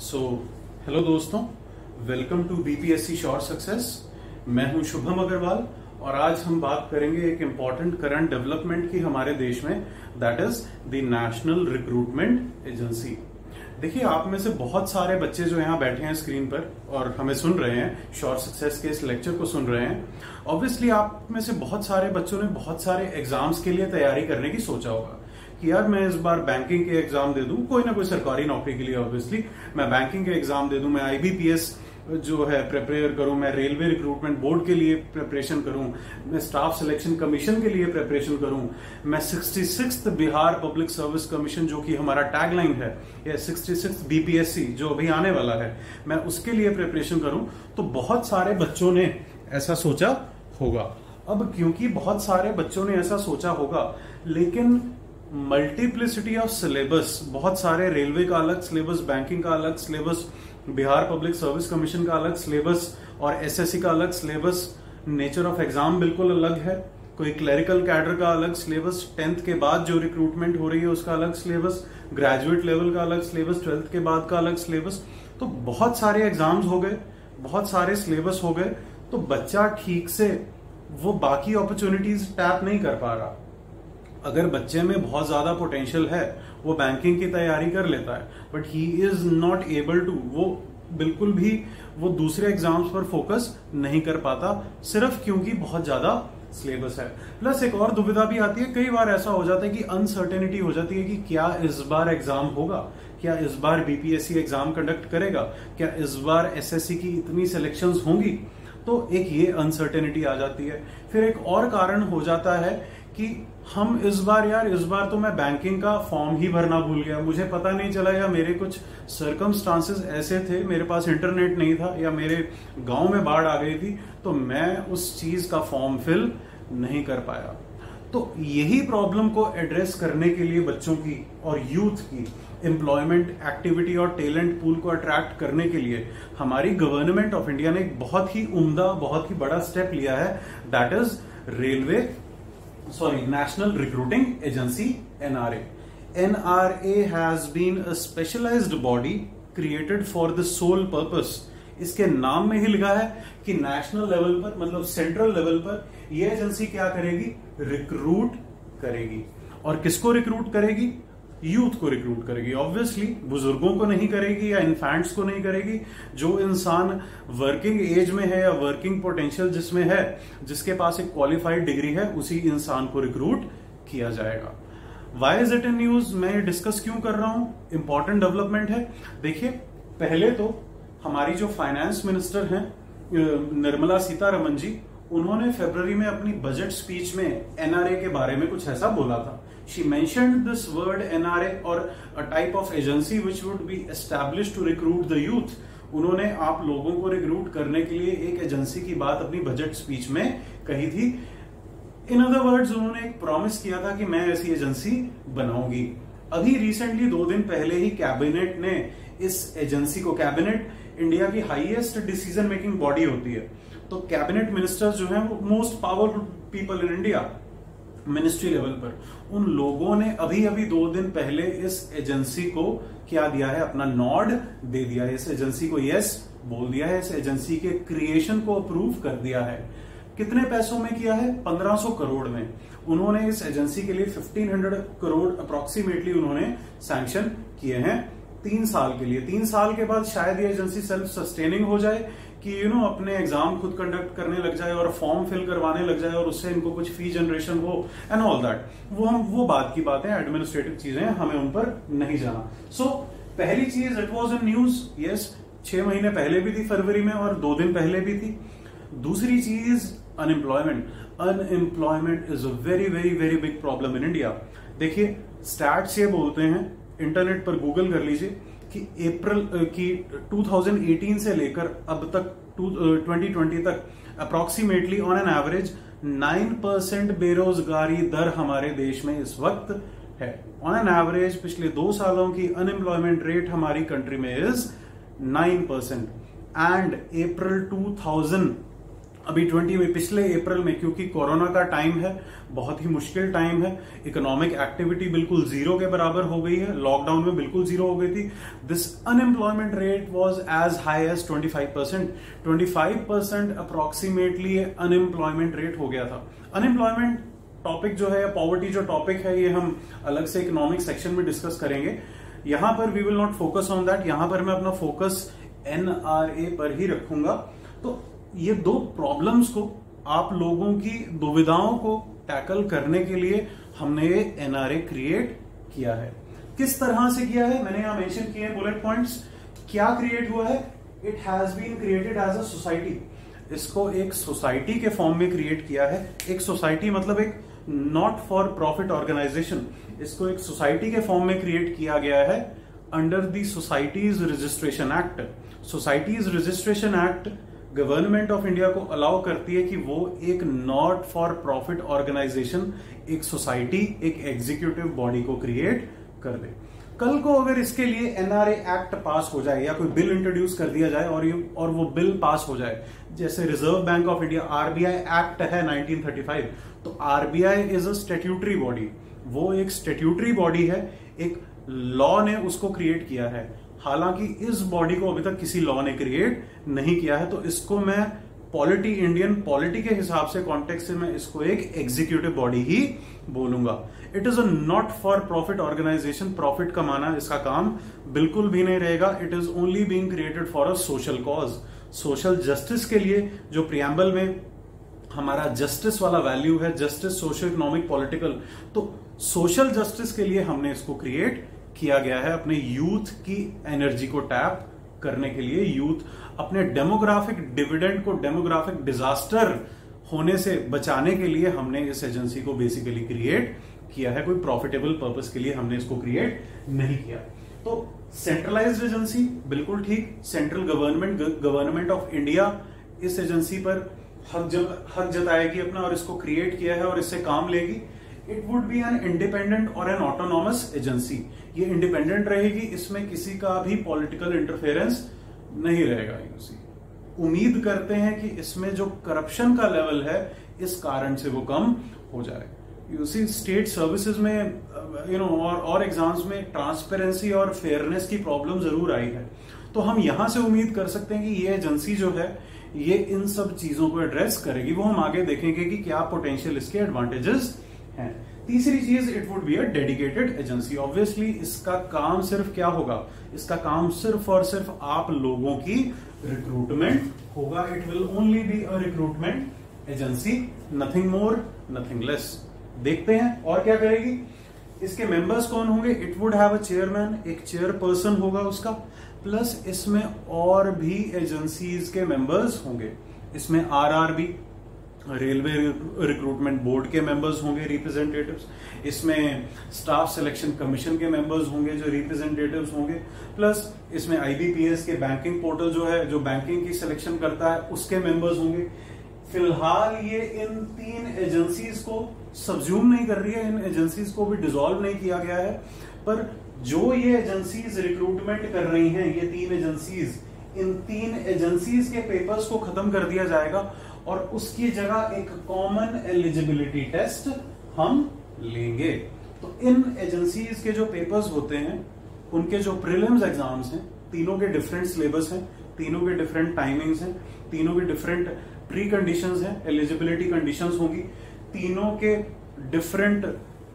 सो hello दोस्तों, welcome to BPSC sure success. मैं हूं शुभम अग्रवाल और आज हम बात करेंगे एक इम्पॉर्टेंट करंट डेवलपमेंट की हमारे देश में, that is the national recruitment agency. देखिए, आप में से बहुत सारे बच्चे जो यहाँ बैठे हैं स्क्रीन पर और हमें सुन रहे हैं, श्योर सक्सेस के इस लेक्चर को सुन रहे हैं, ऑब्वियसली आप में से बहुत सारे बच्चों ने बहुत सारे एग्जाम्स के लिए तैयारी करने की सोचा होगा कि यार मैं इस बार बैंकिंग के एग्जाम दे दूं, कोई ना कोई सरकारी नौकरी के लिए। ऑब्वियसली मैं बैंकिंग के एग्जाम दे दूं, मैं आईबीपीएस जो है प्रिपेयर करूं, मैं रेलवे रिक्रूटमेंट बोर्ड के लिए प्रिपरेशन करूं, मैं स्टाफ सिलेक्शन कमीशन के लिए प्रिपरेशन करूं, मैं 66th Bihar public service commission जो कि हमारा टैगलाइन है, या 66th बीपीएससी जो अभी आने वाला है, मैं उसके लिए प्रिपरेशन करूं। तो बहुत सारे बच्चों ने ऐसा सोचा होगा। अब क्योंकि बहुत सारे बच्चों ने ऐसा सोचा होगा, लेकिन मल्टीप्लिसिटी ऑफ सिलेबस, बहुत सारे, रेलवे का अलग सिलेबस, बैंकिंग का अलग syllabus, Bihar public service commission का अलग सिलेबस और एसएससी का अलग सिलेबस, नेचर ऑफ एग्जाम बिल्कुल अलग है, कोई क्लरिकल कैडर का अलग सिलेबस, 10th के बाद जो रिक्रूटमेंट हो रही है उसका अलग सिलेबस, ग्रेजुएट लेवल का अलग सिलेबस, 12th के बाद का अलग सिलेबस। तो बहुत सारे एग्जाम्स हो गए, बहुत सारे सिलेबस हो गए, तो बच्चा ठीक से वो बाकी अपॉर्चुनिटीज टैप नहीं कर पा रहा। अगर बच्चे में बहुत ज्यादा पोटेंशियल है, वो बैंकिंग की तैयारी कर लेता है, but he is not able to, वो बिल्कुल भी वो दूसरे एग्जाम्स पर फोकस नहीं कर पाता, सिर्फ क्योंकि बहुत ज्यादा सिलेबस है। प्लस एक और दुविधा भी आती है, कई बार ऐसा हो जाता है कि अनसर्टेनिटी हो जाती है कि क्या इस बार एग्जाम होगा, क्या इस बार बीपीएससी एग्जाम कंडक्ट करेगा, क्या इस बार एसएससी की इतनी सिलेक्शंस होंगी। तो एक ये अनसर्टेनिटी आ जाती है। फिर एक और कारण हो जाता है कि हम इस बार तो मैं बैंकिंग का फॉर्म ही भरना भूल गया, मुझे पता नहीं चला, या मेरे कुछ सर्कमस्टांसेस ऐसे थे, मेरे पास इंटरनेट नहीं था, या मेरे गांव में बाढ़ आ गई थी, तो मैं उस चीज का फॉर्म फिल नहीं कर पाया। तो यही प्रॉब्लम को एड्रेस करने के लिए बच्चों की और यूथ की एम्प्लॉयमेंट एक्टिविटी और टैलेंट पूल को अट्रैक्ट करने के लिए हमारी गवर्नमेंट ऑफ इंडिया ने एक बहुत ही उम्दा, बहुत ही बड़ा स्टेप लिया है, that is National Recruiting Agency, NRA. NRA has been a specialized body created for the sole purpose. इसके नाम में ही लिखा है कि नेशनल लेवल पर, मतलब सेंट्रल लेवल पर, ये एजेंसी क्या करेगी? रिक्रूट करेगी। और किसको रिक्रूट करेगी? यूथ को रिक्रूट करेगी। ऑब्वियसली बुजुर्गों को नहीं करेगी या इन्फेंट्स को नहीं करेगी। जो इंसान वर्किंग एज में है या वर्किंग पोटेंशियल जिसमें है, जिसके पास एक क्वालिफाइड डिग्री है, उसी इंसान को रिक्रूट किया जाएगा। Why is it in news? मैं ये डिस्कस क्यों कर रहा हूं? इंपॉर्टेंट डेवलपमेंट है। देखिए, पहले तो हमारी जो फाइनेंस मिनिस्टर हैं निर्मला सीतारमण जी, उन्होंने फरवरी में अपनी बजट स्पीच में एनआरए के बारे में कुछ ऐसा बोला था। She mentioned this word NRA, or a type of agency which would be established to recruit the youth. उन्होंने आप लोगों को रिक्रूट करने के लिए एक एजेंसी की बात अपनी बजट स्पीच में कही थी। इन अदर वर्ड्स, उन्होंने एक प्रॉमिस किया था कि मैं ऐसी एजेंसी बनाऊंगी। अभी रिसेंटली 2 दिन पहले ही कैबिनेट ने इस एजेंसी को, कैबिनेट इंडिया की हाईएस्ट डिसीजन मेकिंग बॉडी होती है, तो कैबिनेट मिनिस्टर्स जो हैं वो most powerful people in India, ministry level पर, उन लोगों ने अभी 2 दिन पहले इस एजेंसी को क्या दिया है? अपना नॉड दे दिया है। इस एजेंसी को यस बोल दिया है, इस एजेंसी के क्रिएशन को अप्रूव कर दिया है। कितने पैसों में किया है? 1500 करोड़ में। उन्होंने इस एजेंसी के लिए 1500 करोड़ अप्रोक्सीमेटली उन्होंने सैंक्शन किए हैं 3 साल के लिए। 3 साल के बाद शायद ये एजेंसी सेल्फ सस्टेनिंग हो जाए कि अपने एग्जाम खुद कंडक्ट करने लग जाए और फॉर्म फिल करवाने लग जाए और उससे इनको कुछ फी जनरेशन हो एंड ऑल दैट। वो बात की बात है, एडमिनिस्ट्रेटिव चीजें, हमें उन पर नहीं जाना। सो पहली चीज, it was in news, yes, 6 महीने पहले भी थी फरवरी में और 2 दिन पहले भी थी। दूसरी चीज, unemployment. Unemployment is a very very very big problem in India. देखिए, स्टैट्स ये बोलते हैं, इंटरनेट पर गूगल कर लीजिए, कि अप्रैल की 2018 से लेकर अब तक 2020 तक अप्रोक्सीमेटली ऑन एन एवरेज 9% बेरोजगारी दर हमारे देश में इस वक्त है। ऑन एन एवरेज पिछले 2 सालों की अनएम्प्लॉयमेंट रेट हमारी कंट्री में इज 9%। एंड अप्रैल 2000 अभी पिछले अप्रैल में, क्योंकि कोरोना का टाइम है, बहुत ही मुश्किल टाइम है, इकोनॉमिक एक्टिविटी बिल्कुल जीरो के बराबर हो गई है, लॉकडाउन में बिल्कुल जीरो हो गई थी। This unemployment rate was as high as 25%। 25% approximately unemployment rate हो गया था। अनएम्प्लॉयमेंट टॉपिक जो है, पॉवर्टी जो टॉपिक है, ये हम अलग से इकोनॉमिक सेक्शन में डिस्कस करेंगे। यहां पर we will not focus on that, यहां पर मैं अपना फोकस एनआरए पर ही रखूंगा। तो ये दो प्रॉब्लम्स को, आप लोगों की दुविधाओं को टैकल करने के लिए हमने ये एनआरए क्रिएट किया है। किस तरह से किया है, मैंने यहां मेंशन किए हैं बुलेट पॉइंट्स। क्या क्रिएट हुआ है? It has been created as a society. इसको एक सोसाइटी के फॉर्म में क्रिएट किया है। एक सोसाइटी मतलब एक नॉट फॉर प्रॉफिट ऑर्गेनाइजेशन, इसको एक सोसाइटी के फॉर्म में क्रिएट किया गया है under the societies registration act. Societies registration act government of India को अलाउ करती है कि वो एक नॉट फॉर प्रॉफिट ऑर्गेनाइजेशन, एक सोसाइटी, एक एग्जीक्यूटिव बॉडी को क्रिएट कर दे। कल को अगर इसके लिए एनआरए एक्ट पास हो जाए या कोई बिल इंट्रोड्यूस कर दिया जाए और वो बिल पास हो जाए, जैसे reserve bank of India RBI act है 1935, तो RBI is a statutory body, वो एक स्टैट्यूटरी बॉडी है, एक लॉ ने उसको क्रिएट किया है। हालांकि इस बॉडी को अभी तक किसी लॉ ने क्रिएट नहीं किया है, तो इसको मैं पॉलिटी, इंडियन पॉलिटी के हिसाब से, कॉन्टेक्स्ट से मैं इसको एक एग्जीक्यूटिव बॉडी ही बोलूंगा। It is a not for profit organisation, profit कमाना इसका काम बिल्कुल भी नहीं रहेगा। It is only being created for a social cause, social justice के लिए। जो प्रियम्बल में हमारा जस्टिस वाला वैल्यू है, जस्टिस सोशो इकोनॉमिक पॉलिटिकल, तो सोशल जस्टिस के लिए हमने इसको क्रिएट किया गया है, अपने यूथ की एनर्जी को टैप करने के लिए, यूथ अपने डेमोग्राफिक डिविडेंड को, डेमोग्राफिक डिजास्टर होने से बचाने के लिए हमने इस एजेंसी को बेसिकली क्रिएट किया है। कोई प्रॉफिटेबल पर्पस के लिए हमने इसको क्रिएट नहीं किया। तो सेंट्रलाइज्ड एजेंसी बिल्कुल ठीक, सेंट्रल गवर्नमेंट ऑफ इंडिया इस एजेंसी पर हक जताएगी अपना और इसको क्रिएट किया है और इससे काम लेगी। It would be an independent और एन ऑटोनॉमस एजेंसी, ये इंडिपेंडेंट रहेगी, इसमें किसी का भी पॉलिटिकल इंटरफेरेंस नहीं रहेगा। उम्मीद करते हैं कि इसमें जो करप्शन का लेवल है इस कारण से वो कम हो जाए। स्टेट सर्विसेज में और एग्जाम्स में ट्रांसपेरेंसी और फेयरनेस की प्रॉब्लम जरूर आई है, तो हम यहां से उम्मीद कर सकते हैं कि ये एजेंसी जो है ये इन सब चीजों को एड्रेस करेगी। वो हम आगे देखेंगे कि क्या पोटेंशियल इसके एडवांटेजेस हैं। तीसरी चीज, it would be a dedicated agency. Obviously इसका काम सिर्फ क्या होगा, इसका काम सिर्फ और सिर्फ आप लोगों की रिक्रूटमेंट होगा। It will only be a recruitment agency, nothing more nothing less. देखते हैं और क्या करेगी। इसके मेंबर्स कौन होंगे? It would have a chairman, एक चेयरपर्सन होगा उसका, प्लस इसमें और भी एजेंसीज के मेंबर्स होंगे। इसमें आरआरबी, रेलवे रिक्रूटमेंट बोर्ड के मेंबर्स होंगे, रिप्रेजेंटेटिव्स। इसमें स्टाफ सिलेक्शन कमीशन के मेंबर्स होंगे जो रिप्रेजेंटेटिव्स होंगे, प्लस इसमें आईबीपीएस के बैंकिंग पोर्टल जो है, जो बैंकिंग की सिलेक्शन करता है, उसके मेंबर्स होंगे। फिलहाल ये इन तीन एजेंसीज को सब्ज्यूम नहीं कर रही है, इन एजेंसीज को भी डिसॉल्व नहीं किया गया है, पर जो ये एजेंसीज रिक्रूटमेंट कर रही हैं, ये तीन एजेंसीज, इन तीन एजेंसीज के पेपर्स को खत्म कर दिया जाएगा और उसकी जगह एक कॉमन एलिजिबिलिटी टेस्ट हम लेंगे। तो इन एजेंसीज के जो पेपर्स होते हैं, उनके जो प्रीलिम्स एग्जाम्स हैं, तीनों के डिफरेंट सिलेबस हैं, तीनों के डिफरेंट टाइमिंग्स हैं, तीनों के डिफरेंट प्री कंडीशंस हैं, एलिजिबिलिटी कंडीशंस होंगी, तीनों के डिफरेंट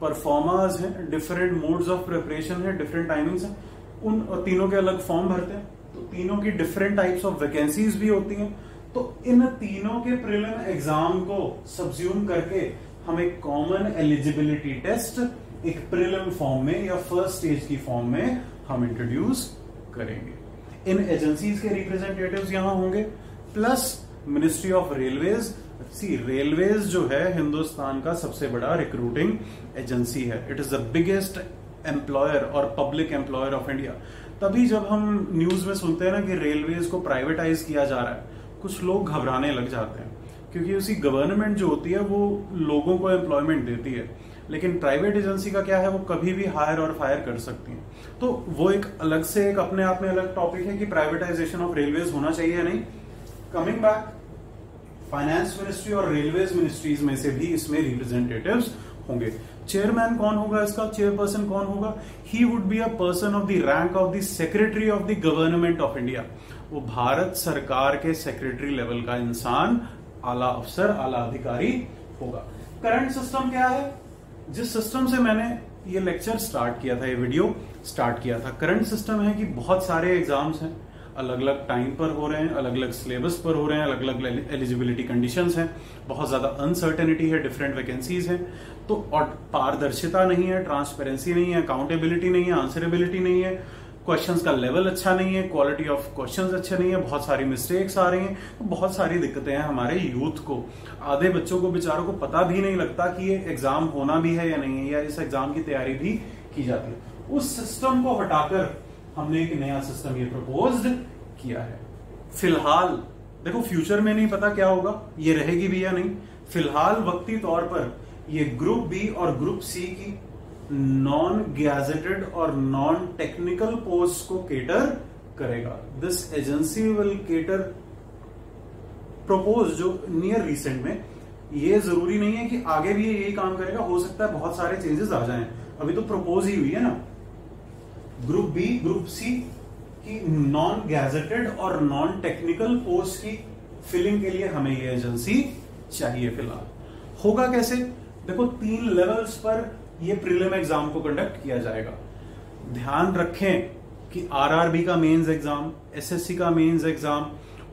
परफॉर्मर्स हैं, डिफरेंट मोड्स ऑफ प्रिपरेशन है, डिफरेंट टाइमिंग्स हैं, उन और तीनों के अलग फॉर्म भरते हैं, तो तीनों की डिफरेंट टाइप्स ऑफ वैकेंसीज भी होती हैं। तो इन तीनों के प्रीलिम एग्जाम को सब्ज्यूम करके हम एक कॉमन एलिजिबिलिटी टेस्ट एक प्रीलिम फॉर्म में या फर्स्ट स्टेज की फॉर्म में हम इंट्रोड्यूस करेंगे। इन एजेंसीज के रिप्रेजेंटेटिव्स यहां होंगे, plus ministry of railways. Railways जो है हिंदुस्तान का सबसे बड़ा रिक्रूटिंग एजेंसी है। It is the biggest employer और पब्लिक एम्प्लॉयर ऑफ इंडिया। तभी जब हम न्यूज में सुनते हैं ना कि रेलवेज को प्राइवेटाइज किया जा रहा है, कुछ लोग घबराने लग जाते हैं, क्योंकि उसी गवर्नमेंट जो होती है वो लोगों को एम्प्लॉयमेंट देती है, लेकिन प्राइवेट एजेंसी का क्या है, वो कभी भी हायर और फायर कर सकती है। तो वो एक अलग से एक अपने आप में अलग टॉपिक है कि प्राइवेटाइजेशन ऑफ रेलवेज होना चाहिए या नहीं। कमिंग बैक, फाइनेंस मिनिस्ट्री और रेलवेज मिनिस्ट्रीज में से भी इसमें रिप्रेजेंटेटिव्स होंगे। चेयरमैन कौन होगा इसका, चेयरपर्सन कौन होगा? He would be a person of the rank of the secretary of the government of India. वो भारत सरकार के सेक्रेटरी लेवल का इंसान, आला अफसर, आला अधिकारी होगा। करंट सिस्टम क्या है? जिस सिस्टम से मैंने ये लेक्चर स्टार्ट किया था, ये वीडियो स्टार्ट किया था, करंट सिस्टम है कि बहुत सारे एग्जाम्स हैं, अलग अलग टाइम पर हो रहे हैं, अलग अलग सिलेबस पर हो रहे हैं, अलग अलग एलिजिबिलिटी कंडीशंस हैं, बहुत ज्यादा अनसर्टेनिटी है, डिफरेंट वैकेंसीज हैं, तो और पारदर्शिता नहीं है, ट्रांसपेरेंसी नहीं है, अकाउंटेबिलिटी नहीं है, आंसरेबिलिटी नहीं है, क्वेश्चंस का लेवल अच्छा नहीं है, क्वालिटी ऑफ क्वेश्चंस अच्छे नहीं है, बहुत सारी मिस्टेक्स आ रही हैं, तो बहुत सारी दिक्कतें हैं हमारे यूथ को। आधे बच्चों को बेचारों को पता भी नहीं लगता कि ये एग्जाम होना भी है या नहीं है, या इस एग्जाम की तैयारी भी की जाती है। उस सिस्टम को हटाकर हमने एक नया सिस्टम ये प्रपोज्ड किया है। फिलहाल देखो, फ्यूचर में नहीं पता क्या होगा, ये रहेगी भी या नहीं। फिलहाल वक्ती तौर पर ये ग्रुप बी और ग्रुप सी की नॉन गैजेटेड और नॉन टेक्निकल पोस्ट को केटर करेगा। This agency will cater propose जो नियर रिसेंट में, ये जरूरी नहीं है कि आगे भी यही काम करेगा, हो सकता है बहुत सारे चेंजेस आ जाएं, अभी तो प्रपोज ही हुई है ना। ग्रुप बी ग्रुप सी की नॉन गैजेटेड और नॉन टेक्निकल पोस्ट की फिलिंग के लिए हमें ये एजेंसी चाहिए। फिलहाल होगा कैसे? देखो, 3 लेवल्स पर ये प्रीलिम एग्जाम को कंडक्ट किया जाएगा। ध्यान रखें कि आरआरबी का मेंस एग्जाम, एसएससी का मेंस एग्जाम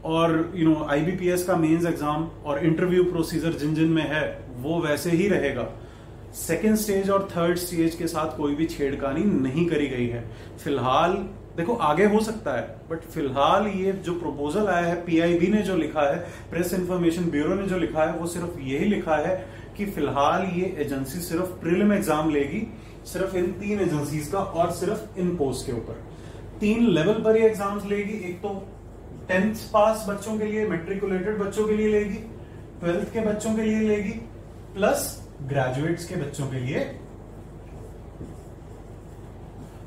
और आईबीपीएस का मेंस एग्जाम और इंटरव्यू प्रोसीजर जिन जिन में है वो वैसे ही रहेगा। सेकेंड स्टेज और थर्ड स्टेज के साथ कोई भी छेड़खानी नहीं करी गई है। फिलहाल देखो, आगे हो सकता है, बट फिलहाल ये जो प्रपोजल आया है, पीआईबी ने जो लिखा है, प्रेस इंफॉर्मेशन ब्यूरो ने जो लिखा है, वो सिर्फ यही लिखा है कि फिलहाल ये एजेंसी सिर्फ प्रीलिम एग्जाम लेगी, सिर्फ इन 3 एजेंसीज का और सिर्फ इन पोस्ट के ऊपर। 3 लेवल पर ये एग्जाम्स लेगी। एक तो 10th पास बच्चों के लिए, मेट्रिकुलेटेड बच्चों के लिए लेगी, 12th के बच्चों के लिए लेगी, प्लस ग्रेजुएट्स के बच्चों के लिए।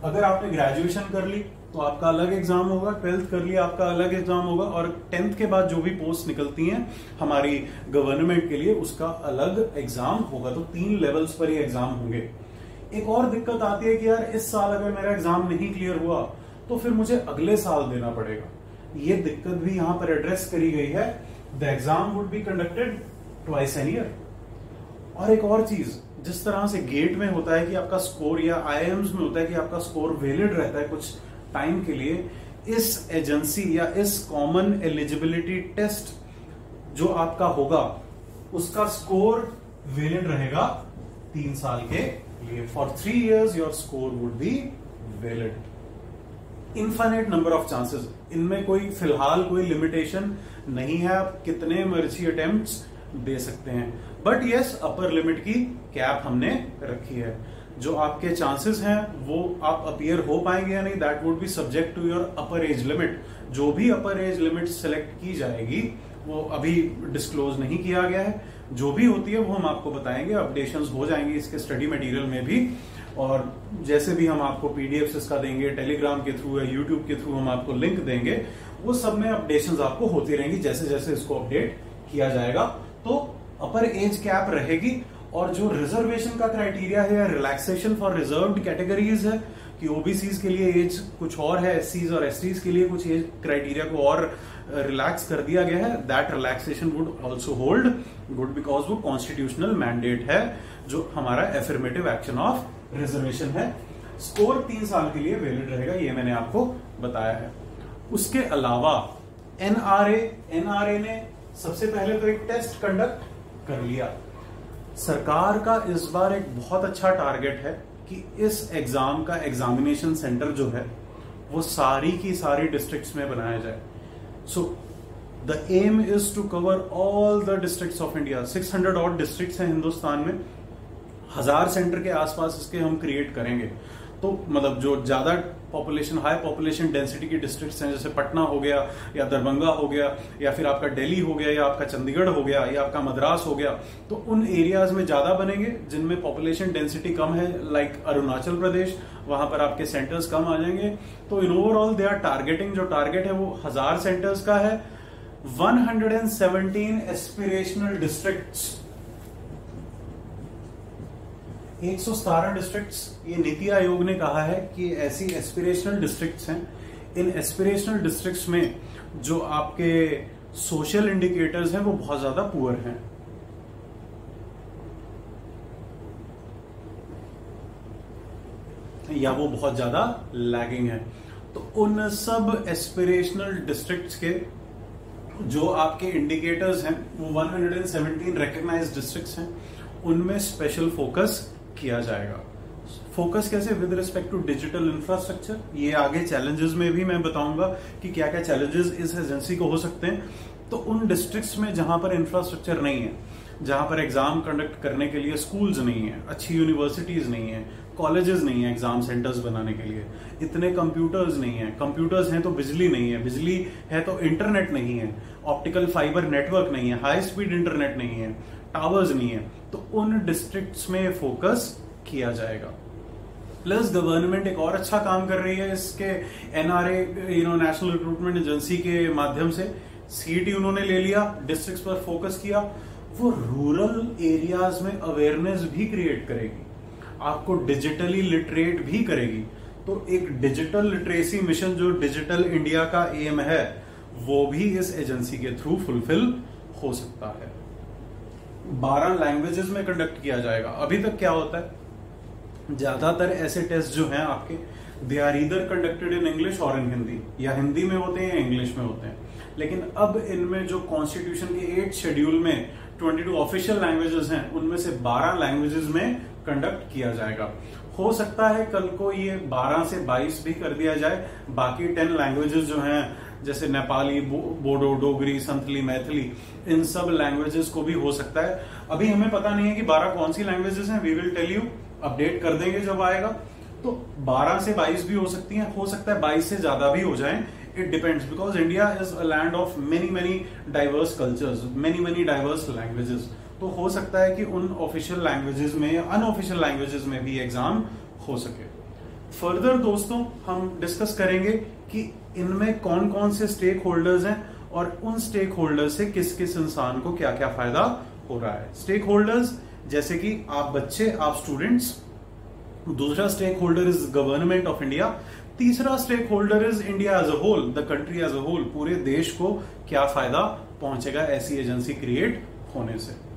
अगर आपने ग्रेजुएशन कर ली तो आपका अलग एग्जाम होगा, 12th कर लिया आपका अलग एग्जाम होगा, और 10th के बाद जो भी पोस्ट निकलती हैं हमारी गवर्नमेंट के लिए उसका अलग एग्जाम होगा। तो 3 लेवल्स पर ये एग्जाम होंगे। एक और दिक्कत आती है कि यार इस साल अगर मेरा एग्जाम नहीं क्लियर हुआ तो फिर मुझे अगले साल देना पड़ेगा। ये दिक्कत भी यहां पर एड्रेस करी गई है। The exam would be conducted twice an year. और एक और चीज, जिस तरह से गेट में होता है कि आपका स्कोर, या आईआईएम्स में होता है कि आपका स्कोर वैलिड रहता है कुछ टाइम के लिए, इस एजेंसी या इस कॉमन एलिजिबिलिटी टेस्ट जो आपका होगा उसका स्कोर वैलिड रहेगा 3 साल के लिए। For 3 years your score would be valid. Infinite number of chances, इनमें कोई फिलहाल कोई लिमिटेशन नहीं है, आप कितने मर्जी अटेम्प्ट्स दे सकते हैं। बट यस, अपर लिमिट की कैप हमने रखी है। जो आपके चांसेस हैं वो आप अपीयर हो पाएंगे या नहीं, that would be subject to your upper age limit. जो भी अपर एज लिमिट सिलेक्ट की जाएगी वो अभी डिस्क्लोज नहीं किया गया है, जो भी होती है वो हम आपको बताएंगे, अपडेशंस हो जाएंगे इसके स्टडी मटेरियल में भी, और जैसे भी हम आपको पीडीएफ इसका देंगे, टेलीग्राम के थ्रू या यूट्यूब के थ्रू हम आपको लिंक देंगे, वो सब में अपडेशंस आपको होती रहेंगी जैसे जैसे इसको अपडेट किया जाएगा। तो अपर एज कैप रहेगी, और जो रिजर्वेशन का क्राइटेरिया है या रिलैक्सेशन फॉर रिजर्व्ड कैटेगरीज है कि ओबीसीज के लिए एज कुछ और है, एससीज और एसटीज के लिए कुछ एज क्राइटेरिया को और रिलैक्स कर दिया गया है। That relaxation would also hold good because वो कॉन्स्टिट्यूशनल मैंडेट है, जो हमारा एफर्मेटिव एक्शन ऑफ रिजर्वेशन है। स्कोर 3 साल के लिए वैलिड रहेगा, ये मैंने आपको बताया है। उसके अलावा एनआरए ने सबसे पहले तो एक टेस्ट कंडक्ट कर लिया। सरकार का इस बार एक बहुत अच्छा टारगेट है कि इस एग्जाम का एग्जामिनेशन सेंटर जो है वो सारी की सारी डिस्ट्रिक्ट्स में बनाया जाए। So the aim is to cover all the districts of India. 600 odd districts हैं हिंदुस्तान में, 1000 सेंटर के आसपास इसके हम क्रिएट करेंगे। तो मतलब जो ज्यादा पॉपुलेशन, हाई पॉपुलेशन डेंसिटी की डिस्ट्रिक्ट्स हैं, जैसे पटना हो गया या दरभंगा हो गया या फिर आपका दिल्ली हो गया या आपका चंडीगढ़ हो गया या आपका मद्रास हो गया, तो उन एरियाज में ज्यादा बनेंगे जिनमें पॉपुलेशन डेंसिटी कम है, लाइक अरुणाचल प्रदेश, वहां पर आपके सेंटर्स कम आ जाएंगे। तो in overall they are targeting, जो टारगेट है वो 1000 सेंटर्स का है। 117 एस्पिरेशनल डिस्ट्रिक्ट्स, 117 डिस्ट्रिक्ट्स, ये नीति आयोग ने कहा है कि ऐसी एस्पिरेशनल डिस्ट्रिक्ट्स हैं। इन एस्पिरेशनल डिस्ट्रिक्ट्स में जो आपके सोशल इंडिकेटर्स हैं वो बहुत ज्यादा पुअर हैं। या वो बहुत ज्यादा लैगिंग है। तो उन सब एस्पिरेशनल डिस्ट्रिक्ट्स के जो आपके इंडिकेटर्स हैं वो 117 रिकॉग्नाइज्ड डिस्ट्रिक्ट्स हैं, उनमें स्पेशल फोकस किया जाएगा। फोकस कैसे? With respect to digital infrastructure. ये आगे चैलेंजेस में भी मैं बताऊंगा कि क्या क्या चैलेंजेस इस एजेंसी को हो सकते हैं। तो उन डिस्ट्रिक्ट्स में जहां पर इंफ्रास्ट्रक्चर नहीं है, जहां पर एग्जाम कंडक्ट करने के लिए स्कूल्स नहीं है, अच्छी यूनिवर्सिटीज नहीं है, कॉलेजेस नहीं है एग्जाम सेंटर्स बनाने के लिए, इतने कंप्यूटर्स नहीं है, कंप्यूटर्स हैं तो बिजली नहीं है, बिजली है तो इंटरनेट नहीं है, ऑप्टिकल फाइबर नेटवर्क नहीं है, हाई स्पीड इंटरनेट नहीं है, टावर्स नहीं है, तो उन डिस्ट्रिक्ट्स में फोकस किया जाएगा। प्लस गवर्नमेंट एक और अच्छा काम कर रही है इसके एनआरए नेशनल रिक्रूटमेंट एजेंसी के माध्यम से। सीईटी उन्होंने ले लिया, डिस्ट्रिक्ट्स पर फोकस किया, वो रूरल एरियाज में अवेयरनेस भी क्रिएट करेगी, आपको डिजिटली लिटरेट भी करेगी। तो एक डिजिटल लिटरेसी मिशन जो डिजिटल इंडिया का एम है वो भी इस एजेंसी के थ्रू फुलफिल हो सकता है। 12 लैंग्वेजेस में कंडक्ट किया जाएगा। अभी तक क्या होता है, ज्यादातर ऐसे टेस्ट जो हैं आपके, they are either conducted in English और इन हिंदी, या हिंदी में होते हैं या इंग्लिश में होते हैं। लेकिन अब इनमें जो कॉन्स्टिट्यूशन के 8 शेड्यूल में 22 ऑफिशियल लैंग्वेजेस हैं, उनमें से 12 लैंग्वेजेस में कंडक्ट किया जाएगा। हो सकता है कल को ये 12 से 22 भी कर दिया जाए। बाकी 10 लैंग्वेजेस जो हैं जैसे नेपाली, बोडो, डोगरी, संथली, मैथिली, इन सब लैंग्वेजेस को भी हो सकता है। अभी हमें पता नहीं है कि 12 कौन सी लैंग्वेजेस हैं, we will tell you, update कर देंगे जब आएगा। तो 12 से 22 भी हो सकती हैं, हो सकता है 22 से ज्यादा भी हो जाएं। It depends, because India is a land of many diverse cultures, many diverse languages. तो हो सकता है कि उन ऑफिशियल लैंग्वेजेस में या अनऑफिशियल लैंग्वेजेस में भी एग्जाम हो सके। फर्दर दोस्तों हम डिस्कस करेंगे कि इनमें कौन कौन से स्टेक होल्डर्स हैं और उन स्टेक होल्डर्स से किस किस इंसान को क्या क्या फायदा हो रहा है। स्टेक होल्डर्स जैसे कि आप बच्चे, आप स्टूडेंट्स। दूसरा stakeholder is government of India. तीसरा stakeholder is India as a whole, the country as a whole. पूरे देश को क्या फायदा पहुंचेगा ऐसी एजेंसी क्रिएट होने से।